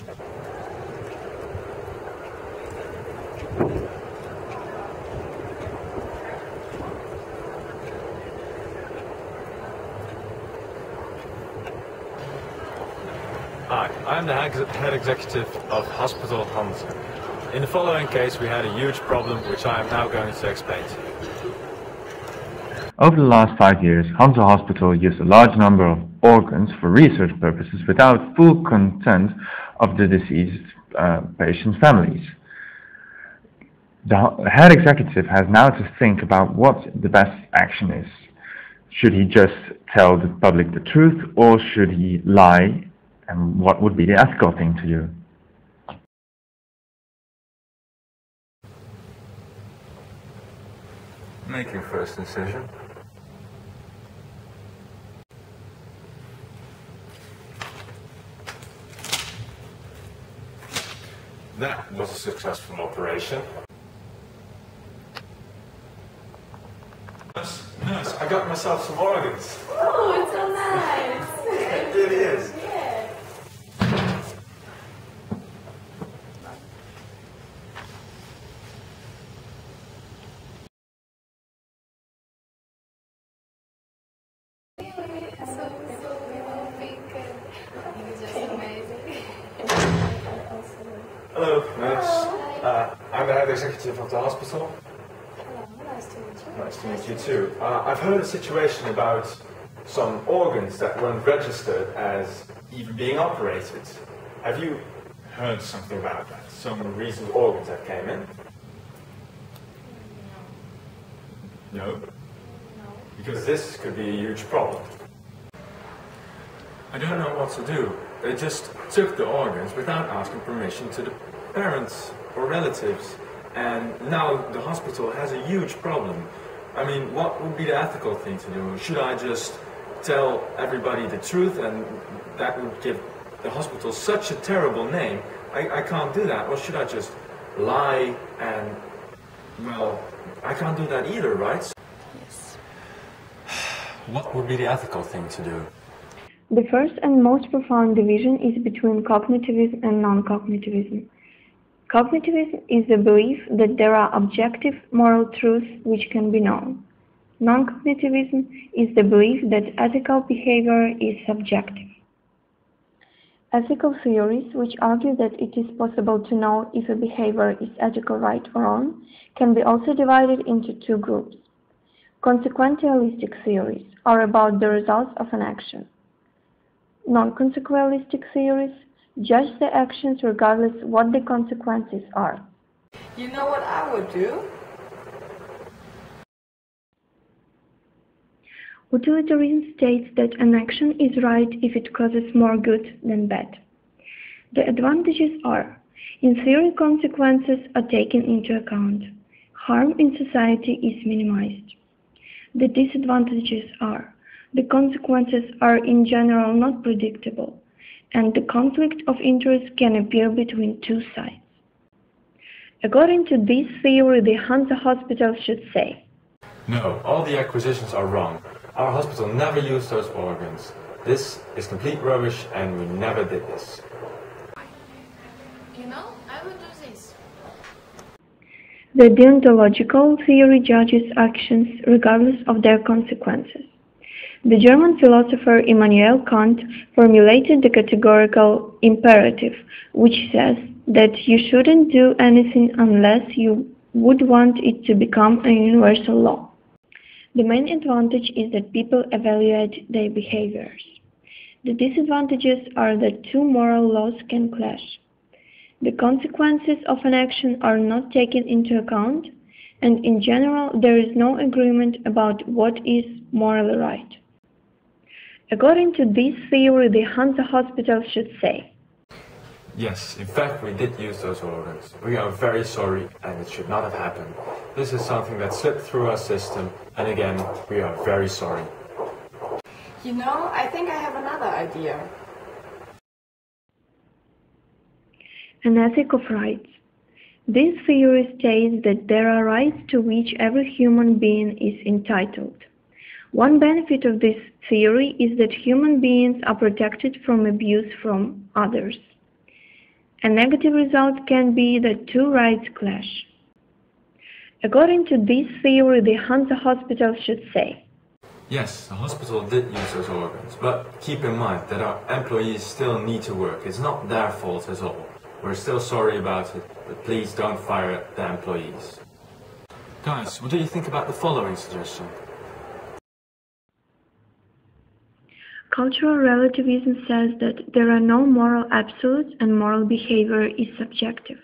Hi, I'm the head executive of Hospital Hansa. In the following case, we had a huge problem, which I am now going to explain to you. Over the last 5 years, Hansa Hospital used a large number of organs for research purposes without full consent of the deceased patients' families. The head executive has now to think about what the best action is. Should he just tell the public the truth, or should he lie? And what would be the ethical thing to do? Make your first decision. That was a successful operation. Nurse, I got myself some organs. Oh, it's so nice. It really is. Yeah. Hello, nurse. I'm the head executive of the hospital. Nice to meet you. Nice to meet you too. I've heard a situation about some organs that weren't registered as even being operated. Have you heard something about that? Some recent organs that came in? No? No? Because this could be a huge problem. I don't know what to do. They just took the organs without asking permission to the parents or relatives. And now the hospital has a huge problem. I mean, what would be the ethical thing to do? Should I just tell everybody the truth, and that would give the hospital such a terrible name? I can't do that. Or should I just lie and, well, I can't do that either, right? Yes. What would be the ethical thing to do? The first and most profound division is between cognitivism and non-cognitivism. Cognitivism is the belief that there are objective moral truths which can be known. Non-cognitivism is the belief that ethical behavior is subjective. Ethical theories, which argue that it is possible to know if a behavior is ethical, right or wrong, can be also divided into two groups. Consequentialistic theories are about the results of an action. Non-consequentialistic theories judge the actions regardless what the consequences are. You know what I would do? Utilitarianism states that an action is right if it causes more good than bad. The advantages are, in theory, consequences are taken into account. Harm in society is minimized. The disadvantages are, the consequences are in general not predictable, and the conflict of interest can appear between two sides. According to this theory, the Hansa Hospital should say, No, all the acquisitions are wrong. Our hospital never used those organs. This is complete rubbish, and we never did this. You know, I would do this. The deontological theory judges actions regardless of their consequences. The German philosopher Immanuel Kant formulated the categorical imperative, which says that you shouldn't do anything unless you would want it to become a universal law. The main advantage is that people evaluate their behaviors. The disadvantages are that two moral laws can clash. The consequences of an action are not taken into account, and in general there is no agreement about what is morally right. According to this theory, the Hansa Hospital should say, Yes, in fact, we did use those organs. We are very sorry, and it should not have happened. This is something that slipped through our system, and again, we are very sorry. You know, I think I have another idea. An ethic of rights. This theory states that there are rights to which every human being is entitled. One benefit of this theory is that human beings are protected from abuse from others. A negative result can be that two rights clash. According to this theory, the Hansa Hospital should say, yes, the hospital did use those organs, but keep in mind that our employees still need to work. It's not their fault at all. We're still sorry about it, but please don't fire the employees. Guys, what do you think about the following suggestion? Cultural relativism says that there are no moral absolutes and moral behavior is subjective.